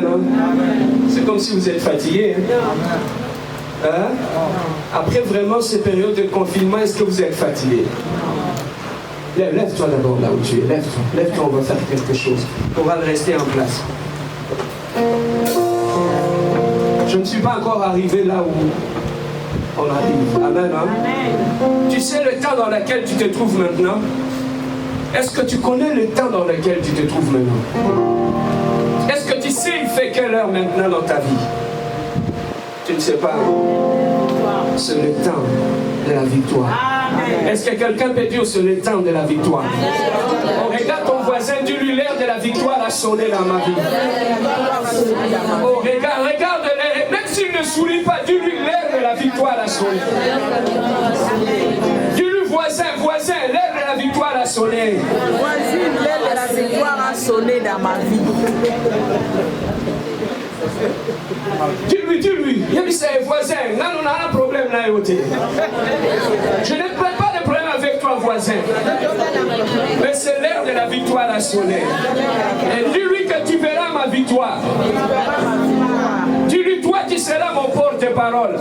Amen. C'est comme si vous êtes fatigué. Après vraiment ces périodes de confinement, est-ce que vous êtes fatigué? Lève-toi d'abord là où tu es. Lève-toi, on va faire quelque chose. On va rester en place. Je ne suis pas encore arrivé là où on arrive. Amen. Tu sais le temps dans lequel tu te trouves maintenant? Est-ce que tu connais le temps dans lequel tu te trouves maintenant? Est-ce que tu sais il fait quelle heure maintenant dans ta vie? Tu ne sais pas. C'est le temps de la victoire. Est-ce que quelqu'un peut dire c'est le temps de la victoire? Oh, regarde ton voisin, dis-lui l'heure de la victoire a sonné dans ma vie. Oh, regarde-le, même s'il ne sourit pas, dis-lui l'heure de la victoire a sonné. Dis-lui voisin, l'heure de la victoire a sonné. Voisine, l'heure de la victoire a sonné dans ma vie. Dis-lui, il y a ses voisins, là on a un problème là. Je n'ai pas de problème avec toi voisin, mais c'est l'heure de la victoire à sonner. Et dis-lui que tu verras ma victoire. Dis-lui, toi qui seras mon porte-parole.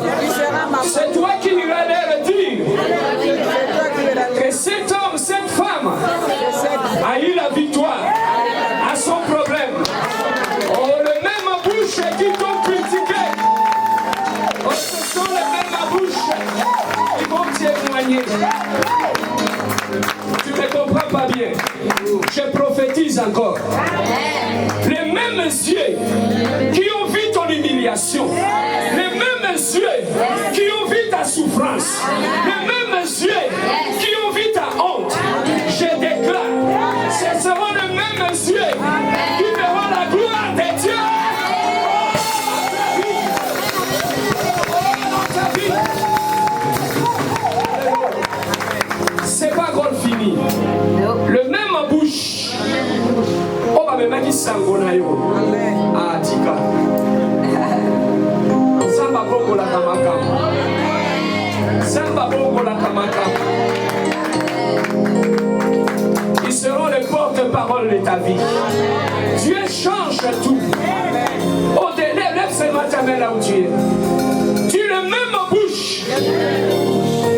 C'est toi qui iras leur dire que cet homme, cette femme a eu la victoire à son problème. Oh, le même bouche qui t'ont critiqué. Oh, ce sont les mêmes bouches qui vont témoigner. Tu ne comprends pas bien. Je prophétise encore. Les mêmes yeux qui ont vu ton humiliation, les mêmes yeux qui ont vu ta souffrance, les mêmes yeux qui ont vu ta honte, je déclare, ce seront les mêmes yeux qui verront la gloire de Dieu. C'est pas encore fini. Le même bouche. Oh, bah, mais qui sangonayo. Ah, tika. Samba bongo la kamaka. Samba bongo la kamaka. Ils seront les porte-parole de ta vie. Dieu change tout. Oh, lève ce matin là où tu es. Tu es le même bouche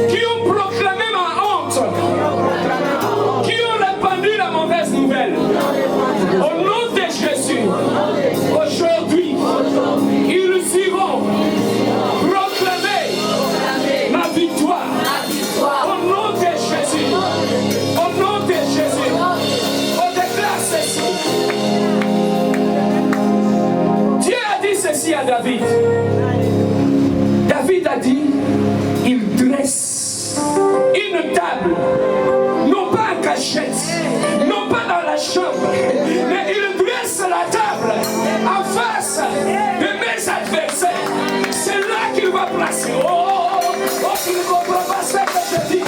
qui ont proclamé ma honte, qui ont répandu la mauvaise nouvelle. Au nom de Jésus, aujourd'hui, ils iront proclamer ma victoire. Au nom de Jésus, au nom de Jésus, on déclare ceci. Dieu a dit ceci à David. David a dit, il dresse une table, non pas en cachette, non pas dans la chambre, mais il dresse la table en face de mes adversaires. C'est là qu'il va placer. Tu ne comprends pas ce que je dis.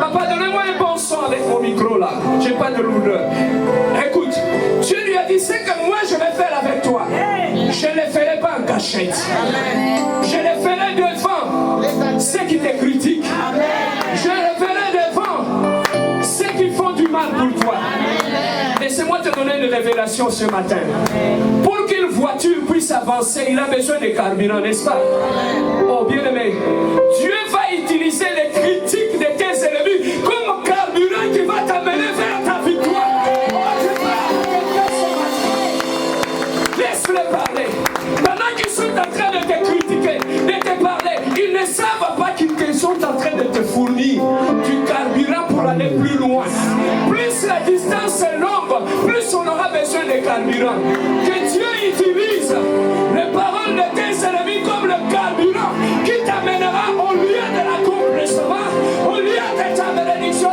Papa, donnez-moi un bon son avec mon micro là. J'ai pas de lourdeur. Écoute, Dieu lui a dit, c'est que moi je vais faire avec toi. Je ne le ferai pas en cachette. Je le ferai devant ceux qui te critiquent. Je le ferai devant ceux qui font du mal pour toi. Laissez-moi te donner une révélation ce matin. Pour qu'une voiture puisse avancer, il a besoin de carburant, n'est-ce pas? Oh bien-aimé, Dieu va utiliser les critiques de tes ennemis comme carburant qui va t'amener vers ta victoire. Laisse-les parler. Pendant qu'ils sont en train de te critiquer, de te parler, ils ne savent pas qu'ils sont en train de te fournir du carburant pour aller plus loin. Plus la distance est longue, plus on aura besoin de carburant. Que Dieu utilise les paroles de tes ennemis comme le carburant qui t'amènera au lieu de l'accomplissement, au lieu de ta bénédiction.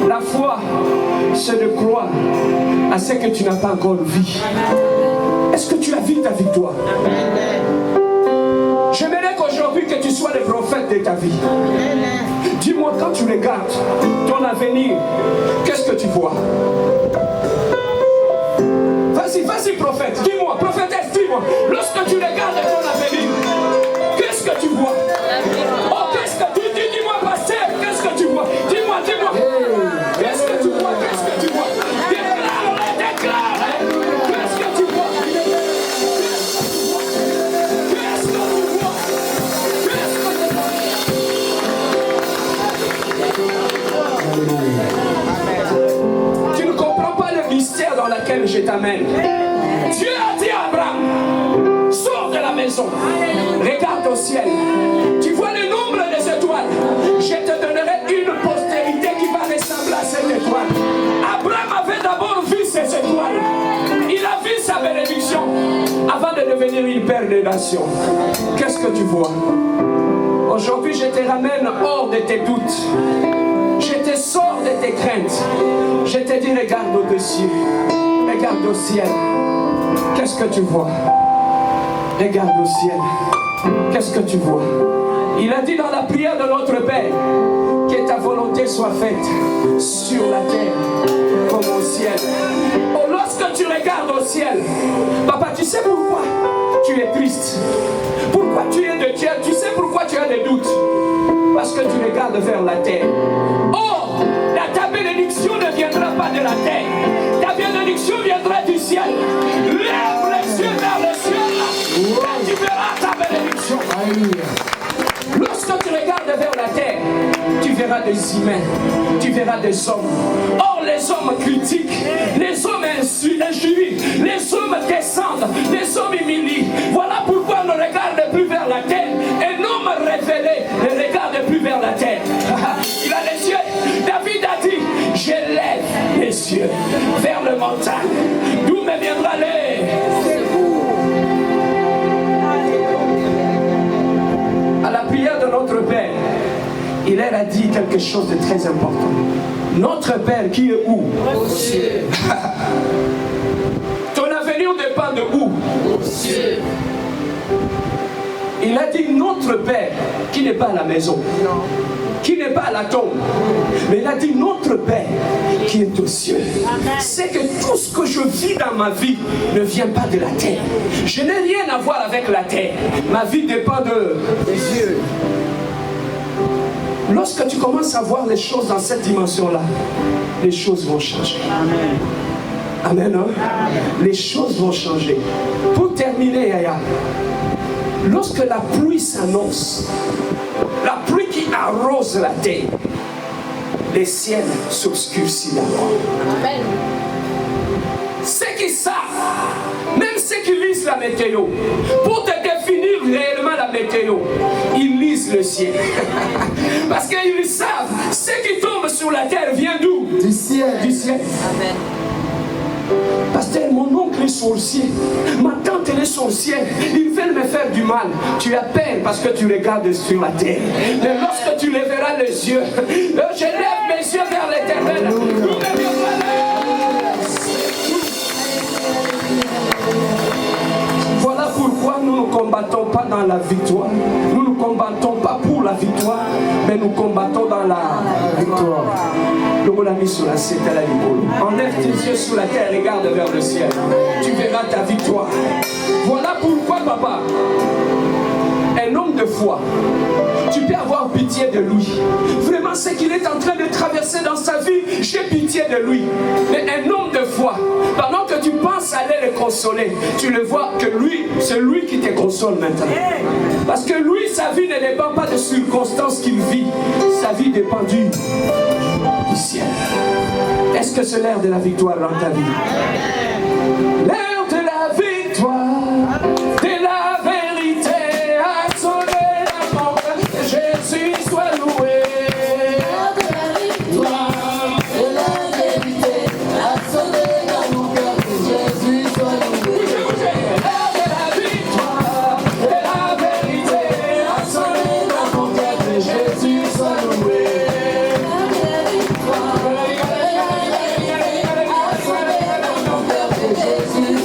La foi, c'est de croire à ce que tu n'as pas encore vu. Est-ce que tu as vu ta victoire? J'aimerais qu'aujourd'hui que tu sois le prophète de ta vie. Dis-moi, quand tu regardes ton avenir, qu'est-ce que tu vois? Vas-y prophète, dis-moi, prophétesse, dis-moi. Lorsque tu regardes ton avenir, qu'est-ce que tu vois? Oh, qu'est-ce que tu dis? Dis-moi pasteur, qu'est-ce dans laquelle je t'amène. Dieu a dit à Abraham, sors de la maison, regarde au ciel. Tu vois le nombre des étoiles. Je te donnerai une postérité qui va ressembler à cette étoile. Abraham avait d'abord vu ces étoiles. Il a vu sa bénédiction avant de devenir une père des nations. Qu'est-ce que tu vois? Aujourd'hui, je te ramène hors de tes doutes. Je te sors de tes craintes. Je te dis, regarde au-dessus. Regarde au ciel. Qu'est-ce que tu vois? Regarde au ciel. Qu'est-ce que tu vois? Il a dit dans la prière de notre Père, que ta volonté soit faite sur la terre comme au ciel. Oh, lorsque tu regardes au ciel, papa, tu sais pourquoi tu es triste? Pourquoi tu es de Dieu? Tu sais pourquoi tu as des doutes? Parce que tu regardes vers la terre. Oh, ta bénédiction ne viendra pas de la terre. Ta bénédiction viendra du ciel. Lève les yeux vers le ciel. Et tu verras ta bénédiction. Lorsque tu regardes vers la terre, tu verras des humains, tu verras des hommes. Or, les hommes critiquent, les hommes injurient, les hommes descendent, les hommes humilient. Voilà pourquoi on ne regarde plus vers la terre. Un homme révélé ne regarde plus vers la terre. Il a les yeux. David a dit, je lève les yeux vers le montagne. D'où me viendra l'aide? À la prière de notre Père, il leur a dit quelque chose de très important. Notre Père qui est où? Aux cieux. Ton avenir dépend de où? Aux cieux. Il a dit notre Père qui n'est pas à la maison, non, qui n'est pas à la tombe, mais il a dit notre Père qui est aux cieux. C'est que tout ce que je vis dans ma vie ne vient pas de la terre. Je n'ai rien à voir avec la terre. Ma vie dépend des cieux. Lorsque tu commences à voir les choses dans cette dimension-là, les choses vont changer. Amen. Amen, hein? Amen. Les choses vont changer. Pour terminer, Yaya, lorsque la pluie s'annonce, la pluie qui arrose la terre, les ciels s'obscurcissent d'abord. Amen. Ceux qui savent, même ceux qui lisent la météo, pour te définir réellement la météo, ils lisent le ciel. Parce qu'ils savent, ce qui tombe sur la terre vient d'où? Du ciel. Du ciel. Amen. Pasteur, mon oncle est sorcier, ma tante elle est sorcière, ils veulent me faire du mal. Tu as peur parce que tu regardes sur la terre. Mais lorsque tu lèveras les yeux, je lève mes yeux vers l'Éternel. Voilà pourquoi nous ne combattons pas dans la victoire. Nous ne combattons pas pour la victoire, mais nous combattons dans la victoire. Le mot l'a mis sur la tête à la Libolo. Enlève tes yeux sur la terre, regarde vers le ciel. Tu verras ta victoire. Voilà pourquoi, papa, un homme de foi, tu peux avoir pitié de lui. Vraiment, ce qu'il est en train de traverser dans sa vie, j'ai pitié de lui. Mais un homme de foi, pendant que tu penses aller le consoler, tu le vois que lui, c'est lui qui te console maintenant. Parce que lui, sa vie ne dépend pas des circonstances qu'il vit. Sa vie dépend du ciel. Est-ce que c'est l'heure de la victoire dans ta vie? L'heure de la victoire, de la vérité a sonné la porte. Jésus soit loué. L'heure de la victoire, de la vérité a sonné dans mon cœur. Jésus soit loué. L'heure de la victoire, de la vérité a sonné dans mon cœur. Jésus soit loué. Jésus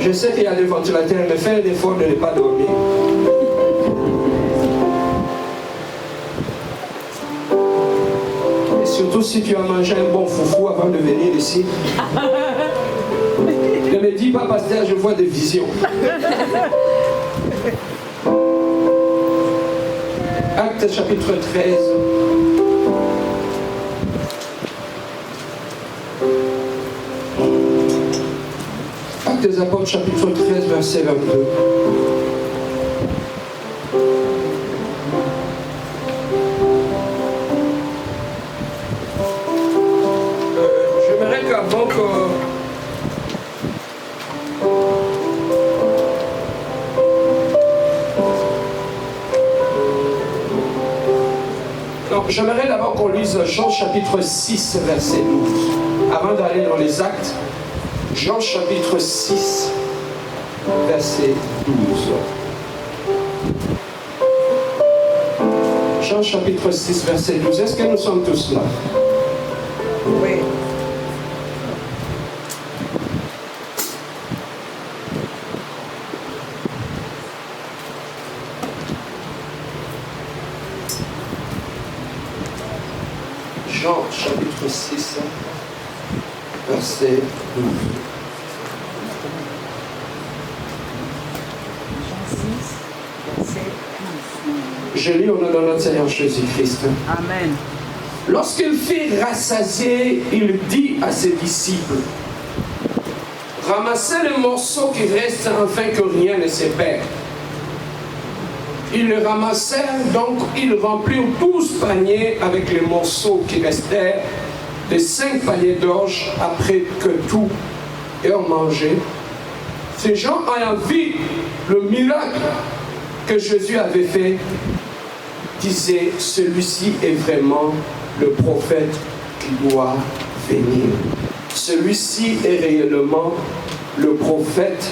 Je sais qu'il y a des ventilateurs, mais fais l'effort de ne pas dormir. Et surtout si tu as mangé un bon foufou avant de venir ici. Ne me dis pas, pasteur, je vois des visions. Actes chapitre 13. Actes des Apôtres chapitre 13 verset 22. J'aimerais qu'avant que... J'aimerais d'abord qu'on lise Jean chapitre 6, verset 12. Avant d'aller dans les actes, Jean chapitre 6, verset 12. Jean chapitre 6, verset 12. Est-ce que nous sommes tous là? Oui. Jean chapitre 6, verset 12. Je lis au nom de notre Seigneur Jésus-Christ. Amen. Lorsqu'il fut rassasié, il dit à ses disciples, ramassez les morceaux qui restent afin que rien ne se perde. Ils le ramassèrent, donc ils remplirent 12 paniers avec les morceaux qui restèrent, de 5 paniers d'orge après que tout eurent mangé. Ces gens ayant vu le miracle que Jésus avait fait, disaient, celui-ci est vraiment le prophète qui doit venir. Celui-ci est réellement le prophète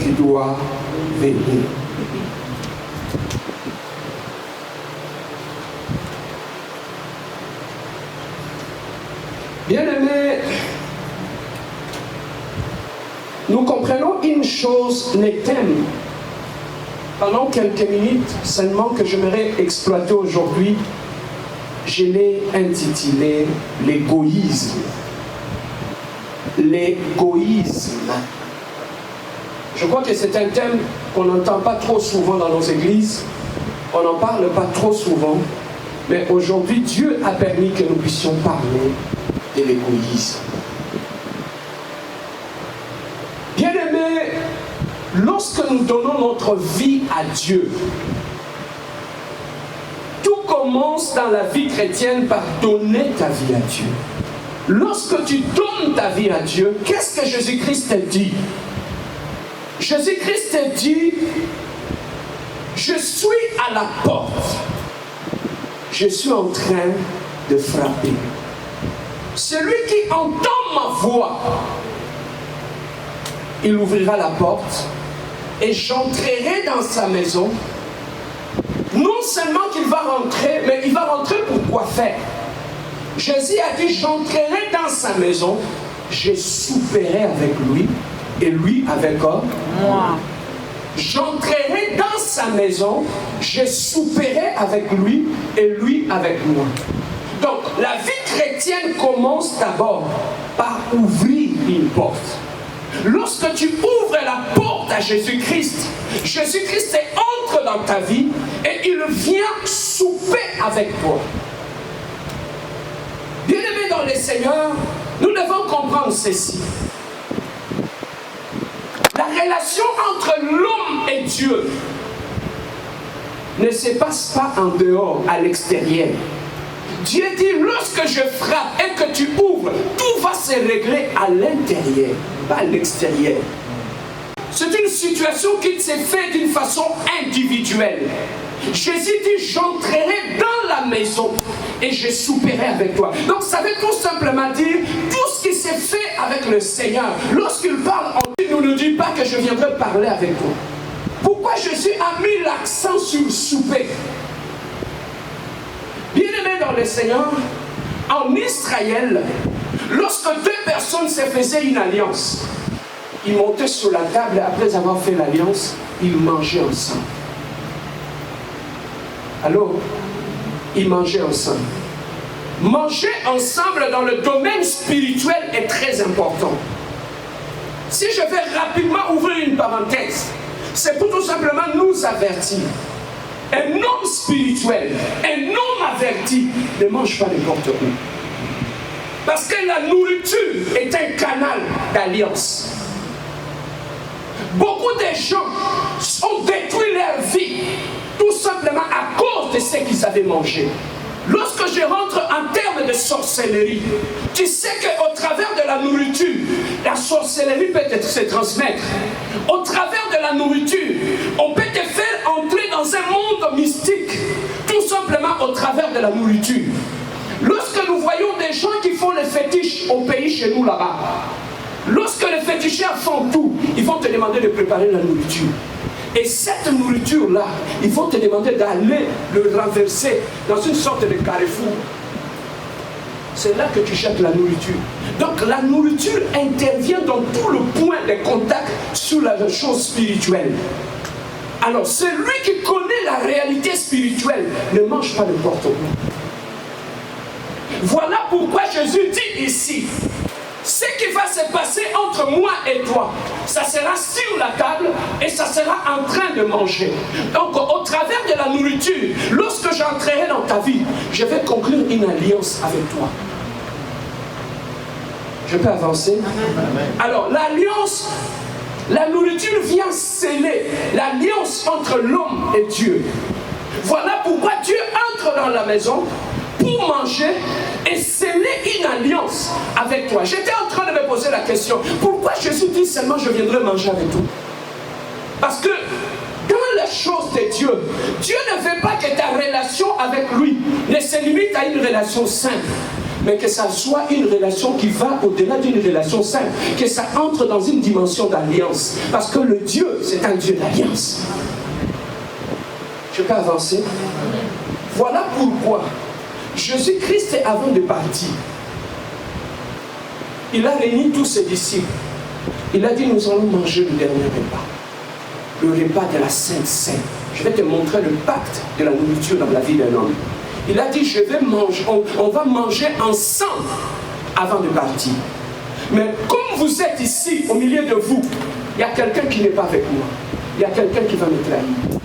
qui doit venir. Bien-aimés, nous comprenons une chose, les thèmes, pendant quelques minutes seulement que j'aimerais exploiter aujourd'hui, je l'ai intitulé l'égoïsme. L'égoïsme. Je crois que c'est un thème qu'on n'entend pas trop souvent dans nos églises, on n'en parle pas trop souvent, mais aujourd'hui Dieu a permis que nous puissions parler de l'égoïsme. Bien-aimés, lorsque nous donnons notre vie à Dieu, tout commence dans la vie chrétienne par donner ta vie à Dieu. Lorsque tu donnes ta vie à Dieu, qu'est-ce que Jésus-Christ te dit? Jésus-Christ te dit, je suis à la porte, je suis en train de frapper. Celui qui entend ma voix, il ouvrira la porte et j'entrerai dans sa maison. Non seulement qu'il va rentrer, mais il va rentrer pour quoi faire? Jésus a dit, j'entrerai dans sa maison, je souperai avec lui et lui avec moi. J'entrerai dans sa maison, je souperai avec lui et lui avec moi. Donc, la vie chrétienne commence d'abord par ouvrir une porte. Lorsque tu ouvres la porte à Jésus-Christ, Jésus-Christ entre dans ta vie et il vient souper avec toi. Bien-aimés dans le Seigneur, nous devons comprendre ceci. La relation entre l'homme et Dieu ne se passe pas en dehors, à l'extérieur. Dieu dit, lorsque je frappe et que tu ouvres, tout va se régler à l'intérieur, pas à l'extérieur. C'est une situation qui s'est faite d'une façon individuelle. Jésus dit, j'entrerai dans la maison et je souperai avec toi. Donc ça veut tout simplement dire, tout ce qui s'est fait avec le Seigneur, lorsqu'il parle, il ne nous dit pas que je viendrai parler avec toi. Pourquoi Jésus a mis l'accent sur le souper? Bien-aimés dans le Seigneur, en Israël, lorsque deux personnes se faisaient une alliance, ils montaient sur la table, après avoir fait l'alliance, ils mangeaient ensemble. Alors, ils mangeaient ensemble. Manger ensemble dans le domaine spirituel est très important. Si je vais rapidement ouvrir une parenthèse, c'est pour tout simplement nous avertir. Un homme spirituel, un homme averti, ne mange pas n'importe où. Parce que la nourriture est un canal d'alliance. Beaucoup de gens ont détruit leur vie tout simplement à cause de ce qu'ils avaient mangé. Lorsque je rentre en termes de sorcellerie, tu sais qu'au travers de la nourriture, la sorcellerie peut se transmettre. Au travers de la nourriture, on peut te faire entrer dans un monde mystique, tout simplement au travers de la nourriture. Lorsque nous voyons des gens qui font les fétiches au pays chez nous là-bas, lorsque les féticheurs font tout, ils vont te demander de préparer la nourriture. Et cette nourriture-là, ils vont te demander d'aller le renverser dans une sorte de carrefour. C'est là que tu cherches la nourriture. Donc la nourriture intervient dans tout le point de contact sur la chose spirituelle. Alors celui qui connaît la réalité spirituelle ne mange pas n'importe où. Voilà pourquoi Jésus dit ici, ce qui va se passer entre moi et toi, ça sera sur la table et ça sera en train de manger. Donc au travers de la nourriture, lorsque j'entrerai dans ta vie, je vais conclure une alliance avec toi. Je peux avancer? Alors l'alliance, la nourriture vient sceller l'alliance entre l'homme et Dieu. Voilà pourquoi Dieu entre dans la maison pour manger et sceller une alliance avec toi. J'étais en train de me poser la question, pourquoi Jésus dit seulement je viendrai manger avec toi? Parce que dans les choses de Dieu, Dieu ne veut pas que ta relation avec lui ne se limite à une relation simple, mais que ça soit une relation qui va au-delà d'une relation simple, que ça entre dans une dimension d'alliance. Parce que le Dieu, c'est un Dieu d'alliance. Je peux avancer? Voilà pourquoi Jésus-Christ, avant de partir, il a réuni tous ses disciples. Il a dit, nous allons manger le dernier repas. Le repas de la Sainte Seine. Je vais te montrer le pacte de la nourriture dans la vie d'un homme. Il a dit, je vais manger, on va manger ensemble avant de partir. Mais comme vous êtes ici, au milieu de vous, il y a quelqu'un qui n'est pas avec moi. Il y a quelqu'un qui va me trahir.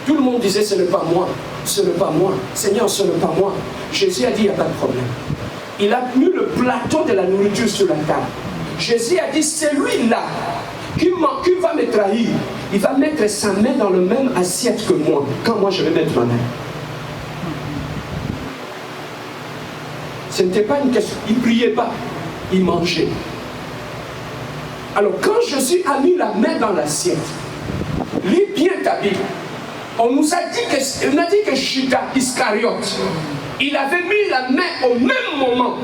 Tout le monde disait, ce n'est pas moi. Ce n'est pas moi. Seigneur, ce n'est pas moi. Jésus a dit, il n'y a pas de problème. Il a mis le plateau de la nourriture sur la table. Jésus a dit, celui-là qui va me trahir, il va mettre sa main dans la même assiette que moi, quand moi je vais mettre ma main. Ce n'était pas une question. Il ne priait pas, il mangeait. Alors quand Jésus a mis la main dans l'assiette, lis bien ta Bible. On nous a dit que Judas Iscariote, il avait mis la main au même moment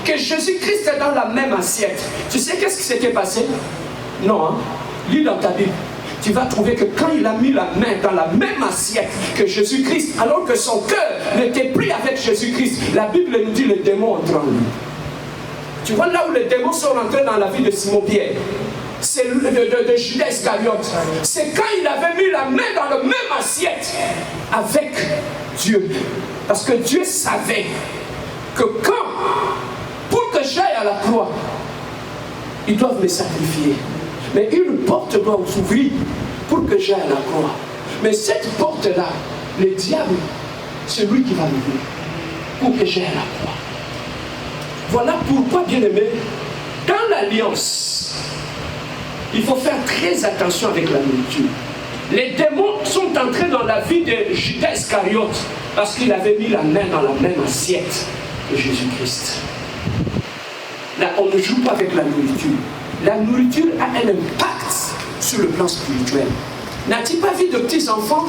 que Jésus-Christ est dans la même assiette. Tu sais qu'est-ce qui s'était passé? Non, hein? Lis dans ta Bible. Tu vas trouver que quand il a mis la main dans la même assiette que Jésus-Christ, alors que son cœur n'était plus avec Jésus-Christ, la Bible nous dit les démons entrent en lui. Tu vois là où les démons sont rentrés dans la vie de Simon-Pierre, c'est de Judas Iscariote. C'est quand il avait mis la main dans la même assiette avec Dieu. Parce que Dieu savait que pour que j'aille à la croix, ils doivent me sacrifier. Mais une porte doit s'ouvrir pour que j'aille à la croix. Mais cette porte-là, le diable, c'est lui qui va l'ouvrir pour que j'aille à la croix. Voilà pourquoi, bien-aimé, dans l'alliance, il faut faire très attention avec la nourriture. Les démons sont entrés dans la vie de Judas Iscariote parce qu'il avait mis la main dans la même assiette que Jésus-Christ. Là, on ne joue pas avec la nourriture. La nourriture a un impact sur le plan spirituel. N'as-tu pas vu de petits enfants?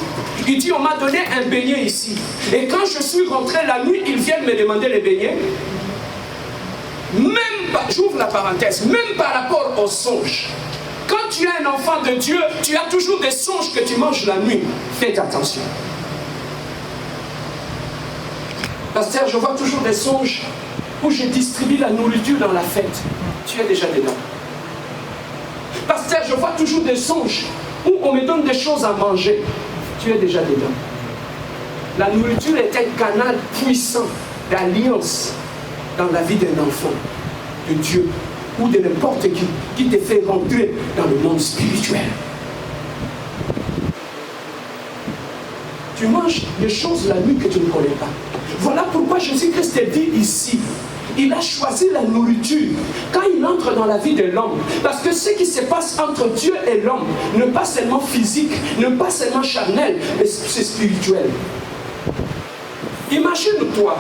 Il dit, on m'a donné un beignet ici. Et quand je suis rentré la nuit, ils viennent me demander les beignets. Même, j'ouvre la parenthèse, même par rapport aux songes. Quand tu es un enfant de Dieu, tu as toujours des songes que tu manges la nuit. Faites attention. Pasteur, je vois toujours des songes où je distribue la nourriture dans la fête. Tu es déjà dedans. Pasteur, je vois toujours des songes où on me donne des choses à manger. Tu es déjà dedans. La nourriture est un canal puissant d'alliance dans la vie d'un enfant de Dieu ou de n'importe qui te fait rentrer dans le monde spirituel. Tu manges des choses la nuit que tu ne connais pas. Voilà pourquoi Jésus-Christ dit ici, il a choisi la nourriture quand il entre dans la vie de l'homme. Parce que ce qui se passe entre Dieu et l'homme, ne pas seulement physique, ne pas seulement charnel, mais c'est spirituel. Imagine-toi,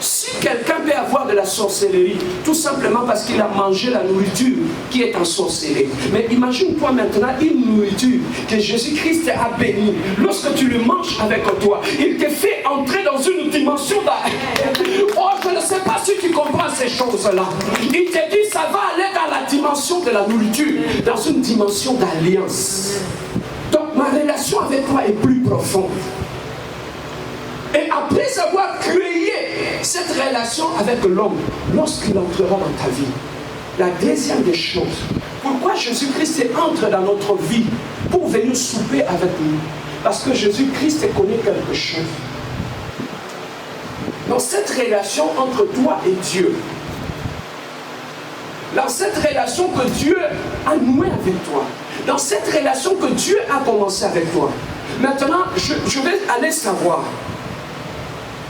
si quelqu'un peut avoir de la sorcellerie, tout simplement parce qu'il a mangé la nourriture qui est en sorcellerie. Mais imagine-toi maintenant une nourriture que Jésus-Christ a bénie. Lorsque tu le manges avec toi, il te fait entrer dans une dimension Oh, je ne sais pas si tu comprends ces choses-là. Il te dit, ça va aller dans la dimension de la nourriture, dans une dimension d'alliance. Donc ma relation avec toi est plus profonde. Et après avoir créé cette relation avec l'homme, lorsqu'il entrera dans ta vie, la deuxième des choses, pourquoi Jésus-Christ entre dans notre vie pour venir souper avec nous? Parce que Jésus-Christ connaît quelque chose. Dans cette relation entre toi et Dieu, dans cette relation que Dieu a nouée avec toi, dans cette relation que Dieu a commencé avec toi, maintenant, je vais aller savoir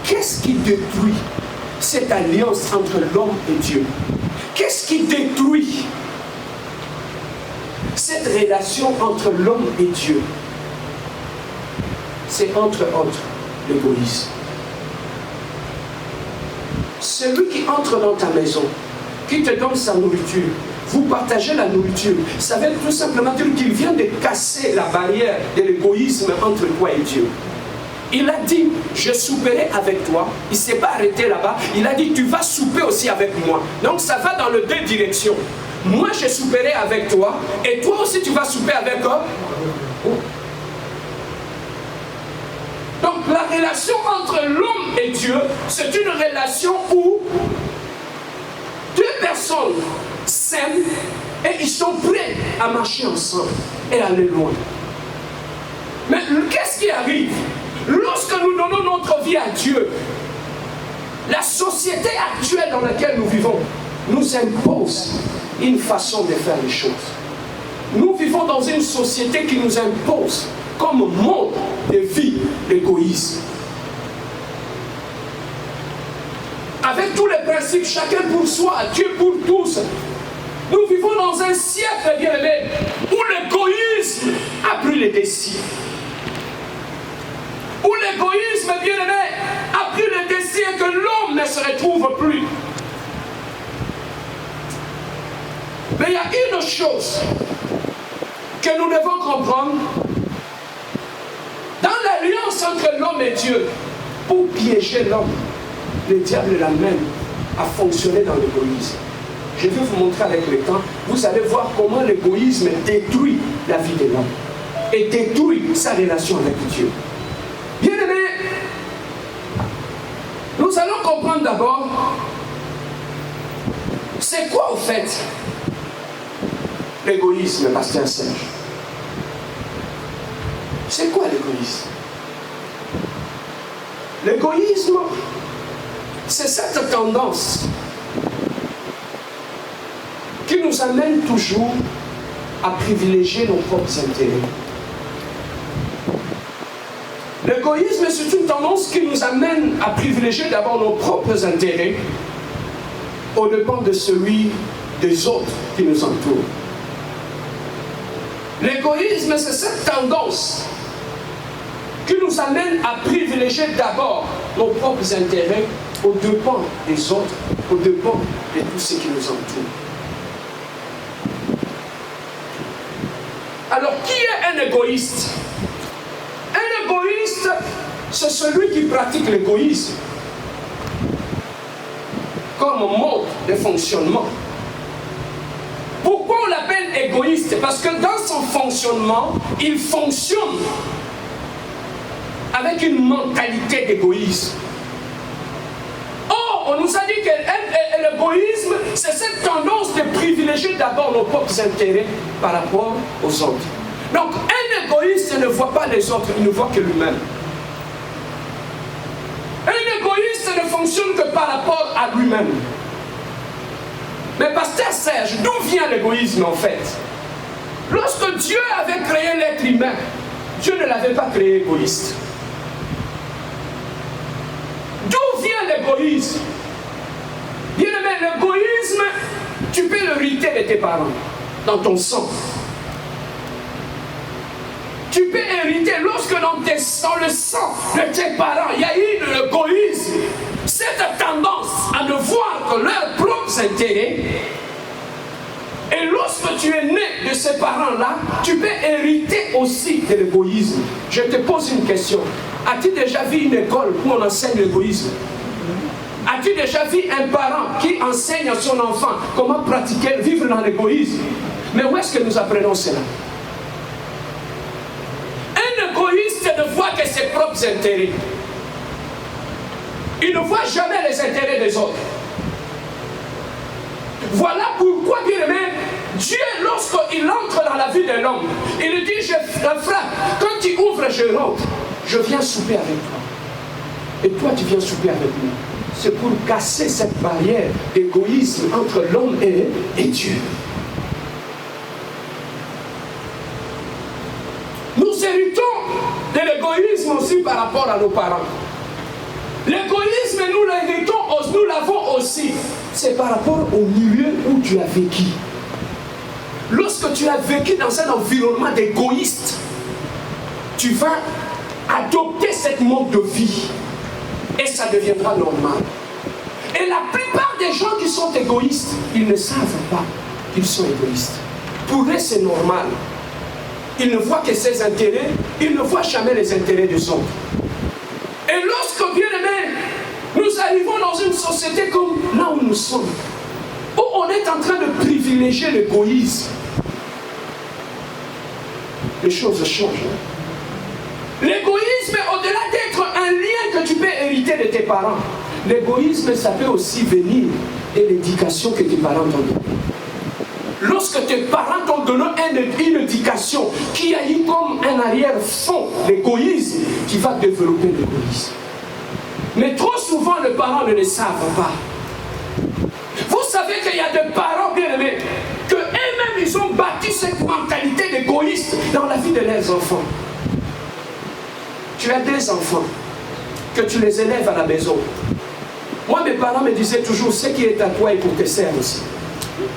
qu'est-ce qui détruit cette alliance entre l'homme et Dieu? Qu'est-ce qui détruit cette relation entre l'homme et Dieu? C'est entre autres l'égoïsme. Celui qui entre dans ta maison, qui te donne sa nourriture, vous partagez la nourriture, ça veut tout simplement dire qu'il vient de casser la barrière de l'égoïsme entre toi et Dieu. Il a dit, je souperai avec toi. Il ne s'est pas arrêté là-bas. Il a dit, tu vas souper aussi avec moi. Donc ça va dans les deux directions. Moi, je souperai avec toi. Et toi aussi, tu vas souper avec eux. Donc la relation entre l'homme et Dieu, c'est une relation où deux personnes s'aiment et ils sont prêts à marcher ensemble et aller loin. Mais qu'est-ce qui arrive? Lorsque nous donnons notre vie à Dieu, la société actuelle dans laquelle nous vivons nous impose une façon de faire les choses. Nous vivons dans une société qui nous impose comme mode de vie l'égoïsme. Avec tous les principes, chacun pour soi, Dieu pour tous. Nous vivons dans un siècle, bien-aimé, où l'égoïsme a pris le dessus. Où l'égoïsme, bien-aimé, a pris le dessus et que l'homme ne se retrouve plus. Mais il y a une chose que nous devons comprendre. Dans l'alliance entre l'homme et Dieu, pour piéger l'homme, le diable l'amène à fonctionner dans l'égoïsme. Je vais vous montrer avec le temps, vous allez voir comment l'égoïsme détruit la vie de l'homme et détruit sa relation avec Dieu. Bien-aimés, nous allons comprendre d'abord, c'est quoi au fait l'égoïsme, Pasteur Serge? C'est quoi l'égoïsme? L'égoïsme, c'est cette tendance qui nous amène toujours à privilégier nos propres intérêts. L'égoïsme, c'est une tendance qui nous amène à privilégier d'abord nos propres intérêts au dépens de celui des autres qui nous entourent. L'égoïsme, c'est cette tendance qui nous amène à privilégier d'abord nos propres intérêts au dépens des autres, au dépens de tout ce qui nous entoure. Alors, qui est un égoïste? Un égoïste, c'est celui qui pratique l'égoïsme comme mode de fonctionnement. Pourquoi on l'appelle égoïste? Parce que dans son fonctionnement, il fonctionne avec une mentalité d'égoïsme. Or, on nous a dit que et l'égoïsme, c'est cette tendance de privilégier d'abord nos propres intérêts par rapport aux autres. Donc, un égoïste ne voit pas les autres, il ne voit que lui-même. Un égoïste ne fonctionne que par rapport à lui-même. Mais pasteur Serge, d'où vient l'égoïsme en fait? Lorsque Dieu avait créé l'être humain, Dieu ne l'avait pas créé égoïste. D'où vient l'égoïsme? Bien aimé, l'égoïsme, tu peux l'hériter de tes parents, dans ton sang. Tu peux hériter lorsque dans le sang de tes parents, il y a eu de l'égoïsme, cette tendance à ne voir que leurs propres intérêts. Et lorsque tu es né de ces parents-là, tu peux hériter aussi de l'égoïsme. Je te pose une question. As-tu déjà vu une école où on enseigne l'égoïsme? As-tu déjà vu un parent qui enseigne à son enfant comment pratiquer, vivre dans l'égoïsme? Mais où est-ce que nous apprenons cela? Un égoïste ne voit que ses propres intérêts. Il ne voit jamais les intérêts des autres. Voilà pourquoi, bien aimé, Dieu, lorsqu'il entre dans la vie de l'homme, il lui dit, frère, quand tu ouvres, je rentre, je viens souper avec toi. Et toi, tu viens souper avec moi. C'est pour casser cette barrière d'égoïsme entre l'homme et Dieu. Nous héritons de l'égoïsme aussi par rapport à nos parents. L'égoïsme, nous l'avons aussi. C'est par rapport au milieu où tu as vécu. Lorsque tu as vécu dans un environnement d'égoïste, tu vas adopter cette mode de vie. Et ça deviendra normal. Et la plupart des gens qui sont égoïstes, ils ne savent pas qu'ils sont égoïstes. Pour eux, c'est normal. Ils ne voient que ses intérêts, ils ne voient jamais les intérêts des autres. Et lorsque, bien aimé, nous arrivons dans une société comme là où nous sommes, où on est en train de privilégier l'égoïsme, les choses changent. L'égoïsme, au-delà d'être un lien que tu peux hériter de tes parents, l'égoïsme, ça peut aussi venir de l'éducation que tes parents t'ont donnée. Lorsque tes parents t'ont donné une éducation qui a eu comme un arrière-fond l'égoïsme, tu vas développer l'égoïsme. Mais trop souvent, les parents ne le savent pas. Vous savez qu'il y a des parents bien aimés, que eux-mêmes, ils ont bâti cette mentalité d'égoïste dans la vie de leurs enfants. Tu as des enfants, que tu les élèves à la maison. Moi, mes parents me disaient toujours, ce qui est à toi est pour tes sœurs aussi.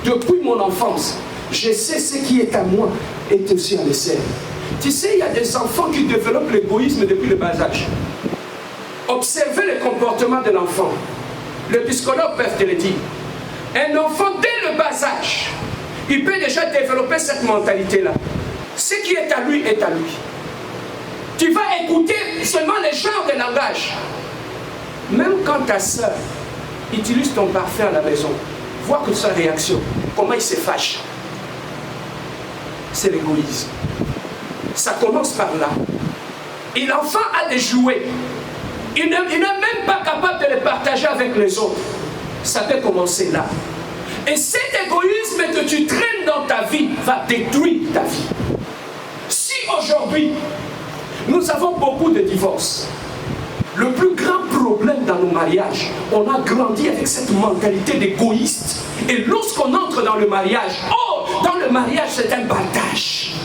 Depuis mon enfance, je sais ce qui est à moi est aussi à mes sœurs. Tu sais, il y a des enfants qui développent l'égoïsme depuis le bas âge. Observez le comportement de l'enfant. Le psychologue peut te le dire. Un enfant, dès le bas âge, il peut déjà développer cette mentalité-là. Ce qui est à lui est à lui. Tu vas écouter seulement les genres de langage. Même quand ta soeur utilise ton parfum à la maison, vois que sa réaction, comment il se fâche. C'est l'égoïsme. Ça commence par là. Et l'enfant a des jouets. Il n'est même pas capable de les partager avec les autres. Ça peut commencer là. Et cet égoïsme que tu traînes dans ta vie va détruire ta vie. Si aujourd'hui, nous avons beaucoup de divorces, le plus grand problème dans nos mariages, on a grandi avec cette mentalité d'égoïste. Et lorsqu'on entre dans le mariage, dans le mariage, c'est un partage.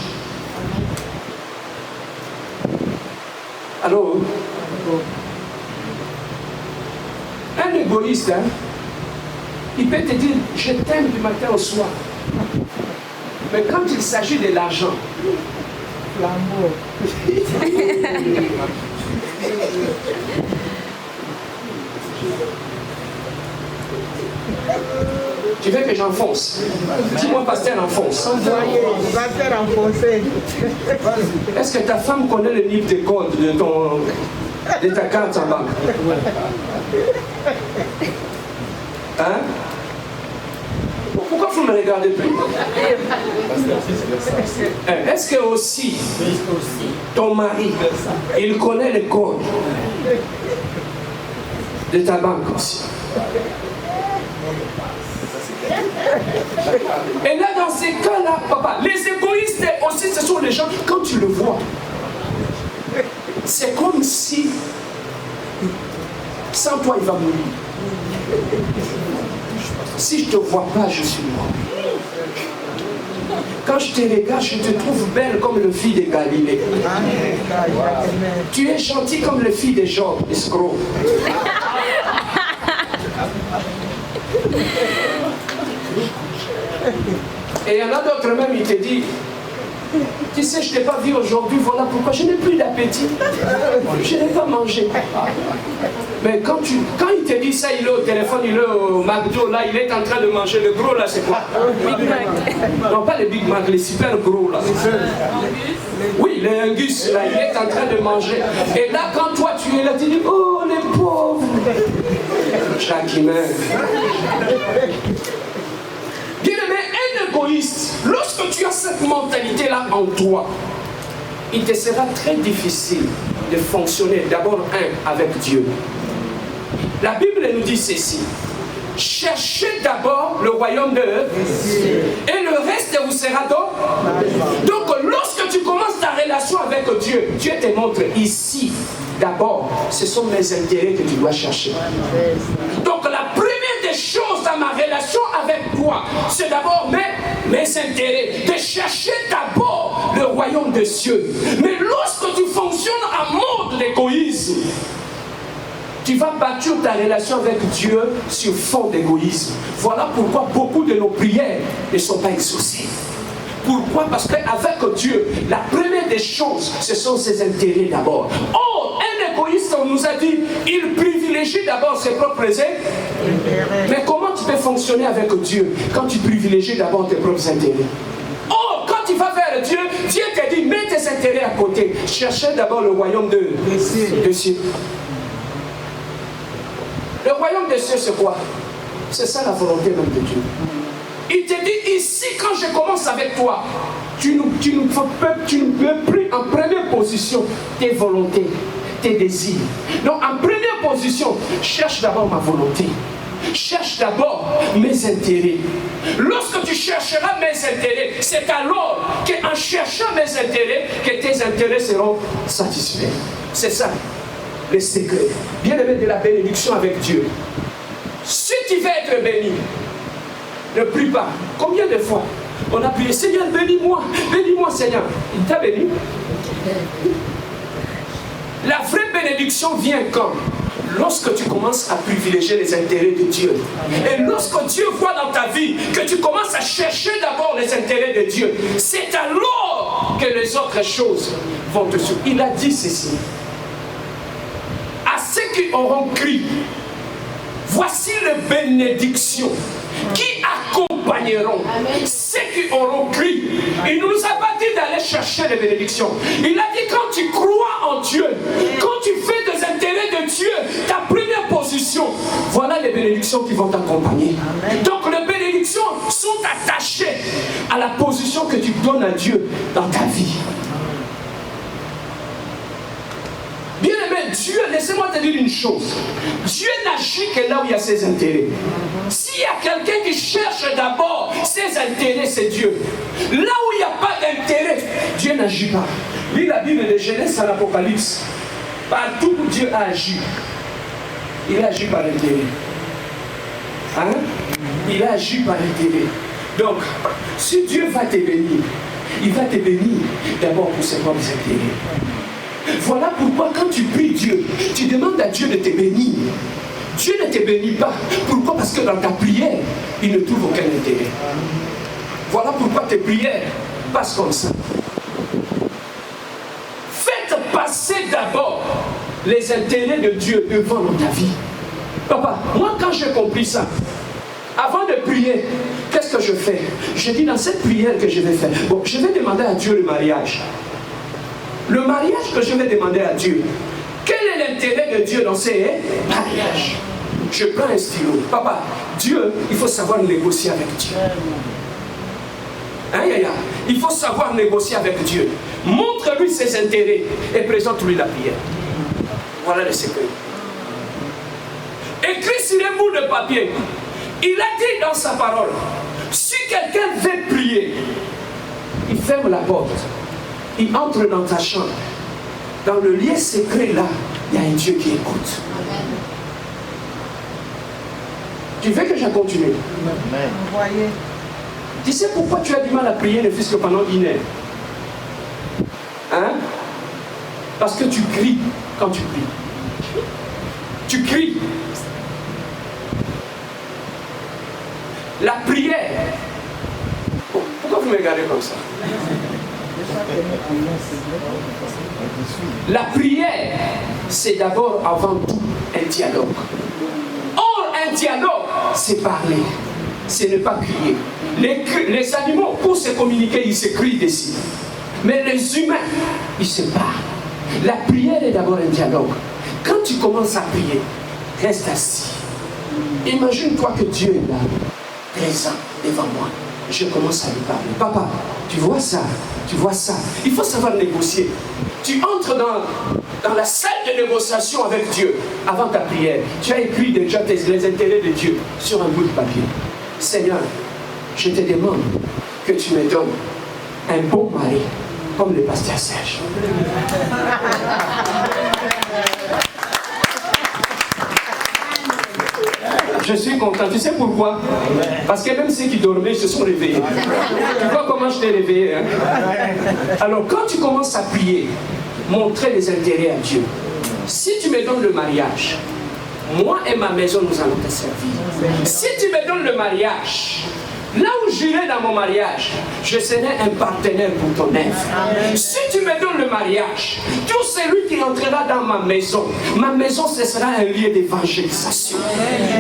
Alors, un égoïste, il peut te dire, je t'aime du matin au soir. Mais quand il s'agit de l'argent, l'amour. Tu veux que j'enfonce? Dis-moi, pasteur, enfonce. Pasteur, enfoncer. Est-ce que ta femme connaît le livre de code de ta carte en banque? Hein? Pourquoi vous ne me regardez plus? Est-ce que aussi ton mari, il connaît les codes de ta banque aussi? Et là, dans ces cas-là, papa, les égoïstes aussi, ce sont les gens, quand tu le vois, c'est comme si, sans toi, il va mourir. Si je ne te vois pas, je suis mort. Quand je te regarde, je te trouve belle comme le fille de Galilée. Tu es gentil comme le fille de Job, escroc. Et il y en a d'autres même, il te dit, tu sais, je ne t'ai pas vu aujourd'hui, voilà pourquoi je n'ai plus d'appétit. Je n'ai pas mangé. Mais quand il te dit ça, il est au téléphone, il est au McDo, là, il est en train de manger. Le gros, là, c'est quoi? Big Mac. Non, pas les Big Mac, les super gros, là. Oui, les Angus, là, il est en train de manger. Et là, quand toi, tu es là, tu dis, oh, les pauvres. Jacquemin. Bien-aimé, un égoïste, lorsque tu as cette mentalité-là en toi, il te sera très difficile de fonctionner d'abord avec Dieu. La Bible nous dit ceci: cherchez d'abord le royaume de Dieu et le reste vous sera donc. Donc lorsque tu commences ta relation avec Dieu, Dieu te montre ici d'abord, ce sont mes intérêts que tu dois chercher. Donc la première des choses dans ma relation avec toi, c'est d'abord mes intérêts, de chercher d'abord le royaume des cieux. Mais lorsque tu fonctionnes en mode d'égoïsme, tu vas bâtir ta relation avec Dieu sur fond d'égoïsme. Voilà pourquoi beaucoup de nos prières ne sont pas exaucées. Pourquoi? Parce qu'avec Dieu, la première des choses, ce sont ses intérêts d'abord. Or, un égoïste, on nous a dit, il privilégie d'abord ses propres intérêts. Mais comment tu peux fonctionner avec Dieu quand tu privilégies d'abord tes propres intérêts? Or, quand tu vas vers Dieu, Dieu te dit, mets tes intérêts à côté. Cherchez d'abord le royaume de cieux. Le royaume des cieux, c'est quoi? C'est ça la volonté même de Dieu. Il te dit ici, quand je commence avec toi, tu ne peux plus en première position tes volontés, tes désirs. Donc en première position, cherche d'abord ma volonté. Cherche d'abord mes intérêts. Lorsque tu chercheras mes intérêts, c'est alors qu'en cherchant mes intérêts, que tes intérêts seront satisfaits. C'est ça le secret. Bien-aimé de la bénédiction avec Dieu. Si tu veux être béni, ne prie pas. Combien de fois on a prié, Seigneur, bénis-moi Seigneur. Il t'a béni. La vraie bénédiction vient quand? Lorsque tu commences à privilégier les intérêts de Dieu. Et lorsque Dieu voit dans ta vie que tu commences à chercher d'abord les intérêts de Dieu, c'est alors que les autres choses vont te suivre. Il a dit ceci: à ceux qui auront crié, voici les bénédictions qui accompagneront ceux qui auront crié. Il ne nous a pas dit d'aller chercher les bénédictions. Il a dit, quand tu crois en Dieu, quand tu fais des intérêts de Dieu, ta première position, voilà les bénédictions qui vont t'accompagner. Donc les bénédictions sont attachées à la position que tu donnes à Dieu dans ta vie. Bien-aimé, Dieu, laissez-moi te dire une chose. Dieu n'agit que là où il y a ses intérêts. S'il y a quelqu'un qui cherche d'abord ses intérêts, c'est Dieu. Là où il n'y a pas d'intérêt, Dieu n'agit pas. Lis la Bible de Genèse à l'Apocalypse. Partout où Dieu a agi, il agit par intérêt. Hein? Il agit par intérêt. Donc, si Dieu va te bénir, il va te bénir d'abord pour ses propres intérêts. Voilà pourquoi quand tu pries Dieu, tu demandes à Dieu de te bénir. Dieu ne te bénit pas. Pourquoi? Parce que dans ta prière, il ne trouve aucun intérêt. Voilà pourquoi tes prières passent comme ça. Faites passer d'abord les intérêts de Dieu devant dans ta vie. Papa, moi quand j'ai compris ça, avant de prier, qu'est-ce que je fais? Je dis dans cette prière que je vais faire, bon, je vais demander à Dieu le mariage. Le mariage que je vais demander à Dieu, quel est l'intérêt de Dieu dans ces mariages? Je prends un stylo. Papa, Dieu, il faut savoir négocier avec Dieu. Il faut savoir négocier avec Dieu. Montre-lui ses intérêts et présente-lui la prière. Voilà le secret. Écrit sur un bout de papier. Il a dit dans sa parole, si quelqu'un veut prier, il ferme la porte, il entre dans ta chambre. Dans le lieu secret là, il y a un Dieu qui écoute. Tu veux que je continue? Voyez. Tu sais pourquoi tu as du mal à prier ne fût-ce que pendant 1 heure? Hein? Parce que tu cries quand tu pries. Tu cries. La prière. Pourquoi vous me regardez comme ça? La prière, c'est d'abord avant tout un dialogue. Or, un dialogue, c'est parler. C'est ne pas crier. Les animaux, pour se communiquer, ils se crient dessus. Mais les humains, ils se parlent. La prière est d'abord un dialogue. Quand tu commences à prier, reste assis. Imagine-toi que Dieu est là, présent devant moi. Je commence à lui parler. Papa, tu vois ça, tu vois ça. Il faut savoir négocier. Tu entres dans la salle de négociation avec Dieu avant ta prière. Tu as écrit déjà les intérêts de Dieu sur un bout de papier. Seigneur, je te demande que tu me donnes un bon mari comme le pasteur Serge. Je suis content. Tu sais pourquoi? Parce que même ceux qui dormaient se sont réveillés. Tu vois comment je t'ai réveillé, hein? Alors, quand tu commences à prier, montrer les intérêts à Dieu. Si tu me donnes le mariage, moi et ma maison, nous allons te servir. Si tu me donnes le mariage, là où j'irai dans mon mariage, je serai un partenaire pour ton œuvre. Si tu me donnes le mariage, tout celui qui entrera dans ma maison, ce sera un lieu d'évangélisation.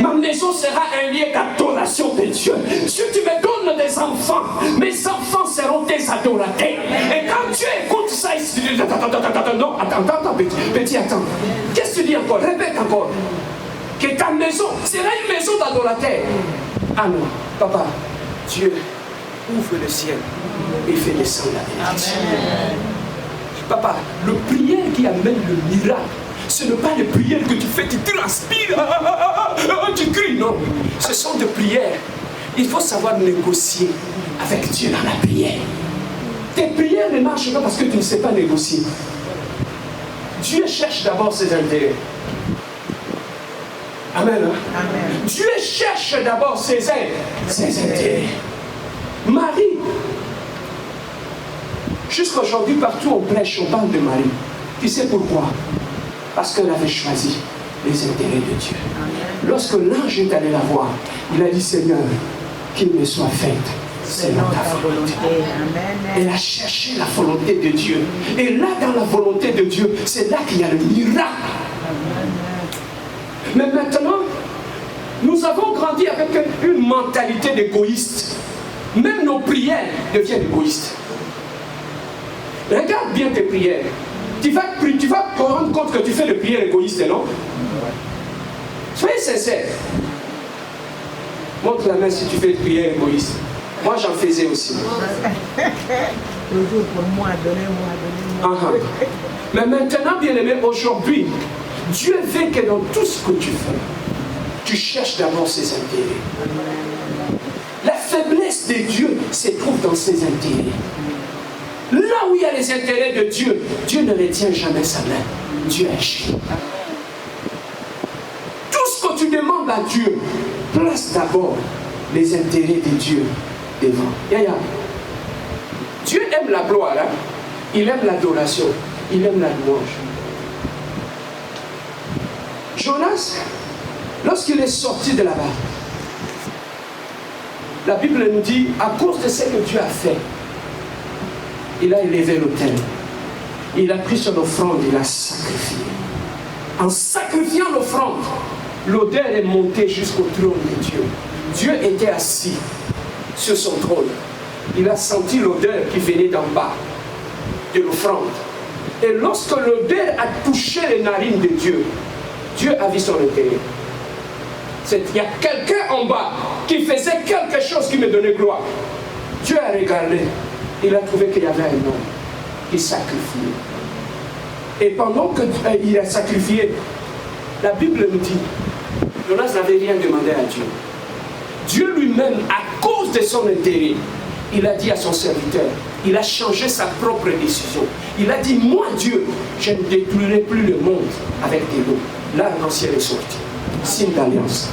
Ma maison sera un lieu d'adoration de Dieu. Si tu me donnes des enfants, mes enfants seront des adorateurs. Et quand tu écoutes ça, tu dis, attends, petit, attends. Qu'est-ce que tu dis encore? Répète encore. Que ta maison sera une maison d'adorateurs. Ah non, papa. Dieu ouvre le ciel et fait descendre la bénédiction. Papa, le prière qui amène le miracle, ce n'est pas les prières que tu fais, tu transpires, tu cries, non. Ce sont des prières. Il faut savoir négocier avec Dieu dans la prière. Tes prières ne marchent pas parce que tu ne sais pas négocier. Dieu cherche d'abord ses intérêts. Amen, hein? Amen. Dieu cherche d'abord ses intérêts. Marie, jusqu'aujourd'hui, partout on prêche, on parle de Marie. Tu sais pourquoi? Parce qu'elle avait choisi les intérêts de Dieu. Amen. Lorsque l'ange est allé la voir, il a dit, Seigneur, qu'il me soit fait selon ta volonté. Elle a cherché la volonté de Dieu. Et là, dans la volonté de Dieu, c'est là qu'il y a le miracle. Mais maintenant, nous avons grandi avec une mentalité d'égoïste. Même nos prières deviennent égoïstes. Regarde bien tes prières. Tu vas te rendre compte que tu fais des prières égoïstes, non? Soyez sincère. Montre la main si tu fais des prières égoïstes. Moi, j'en faisais aussi. Toujours pour moi, donnez-moi. Mais maintenant, bien-aimé, aujourd'hui, Dieu veut que dans tout ce que tu fais, tu cherches d'abord ses intérêts. La faiblesse de Dieu se trouve dans ses intérêts. Là où il y a les intérêts de Dieu, Dieu ne retient jamais sa main. Dieu agit. Tout ce que tu demandes à Dieu, place d'abord les intérêts de Dieu devant. Yaya. Dieu aime la gloire, hein? Il aime l'adoration, il aime la louange. Jonas, lorsqu'il est sorti de là-bas, la Bible nous dit, à cause de ce que Dieu a fait, il a élevé l'autel. Il a pris son offrande, il a sacrifié. En sacrifiant l'offrande, l'odeur est montée jusqu'au trône de Dieu. Dieu était assis sur son trône. Il a senti l'odeur qui venait d'en bas de l'offrande. Et lorsque l'odeur a touché les narines de Dieu, Dieu a vu son intérêt. Il y a quelqu'un en bas qui faisait quelque chose qui me donnait gloire. Dieu a regardé. Il a trouvé qu'il y avait un homme qui sacrifiait. Et pendant qu'il a sacrifié, la Bible nous dit, Jonas n'avait rien demandé à Dieu. Dieu lui-même, à cause de son intérêt, il a dit à son serviteur, il a changé sa propre décision. Il a dit, moi Dieu, je ne détruirai plus le monde avec des lots. L'arc-en-ciel est sorti. Signe d'alliance.